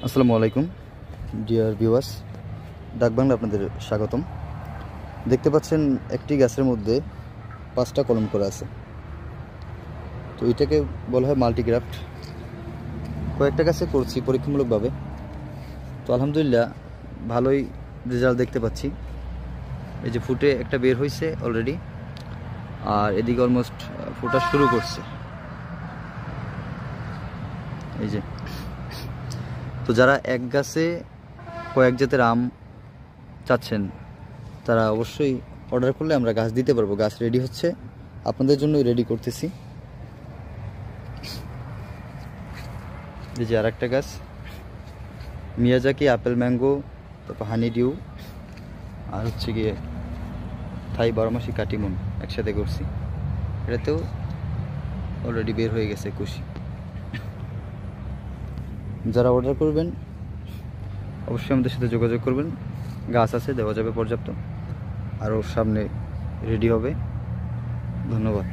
আসসালামু আলাইকুম dear viewers, ডাক বাংলা আপনাদের স্বাগতম। দেখতে পাচ্ছেন একটি গাছের মধ্যে 5টা কলম করা আছে। তো এটাকে বলা হয় মাল্টিগ্রাফট। কয়েকটা গাছে করছি পরীক্ষামূলকভাবে, তো আলহামদুলিল্লাহ ভালোই রেজাল্ট দেখতে পাচ্ছি। এই যে ফুটে একটা বের হয়েছে অলরেডি, আর এদিকে অলমোস্ট ফোটা শুরু করছে। এই যে, তো যারা এক গাছে কয়েক জাতের আম চাচ্ছেন তারা অবশ্যই অর্ডার করলে আমরা গাছ দিতে পারবো। গাছ রেডি হচ্ছে, আপনাদের জন্যই রেডি করতেছি। এই যে আর একটা গাছ মিয়াজাকি আপেল ম্যাঙ্গো, তারপর হানি ডিউ, আর হচ্ছে গিয়ে থাই 12 মাসি কাটিমন একসাথে করছি। এটাতেও অলরেডি বের হয়ে গেছে কুশি। যারা অর্ডার করবেন অবশ্যই আমাদের সাথে যোগাযোগ করবেন। গাছ আছে, দেওয়া যাবে পর্যাপ্ত, আরও সামনে রেডি হবে। ধন্যবাদ।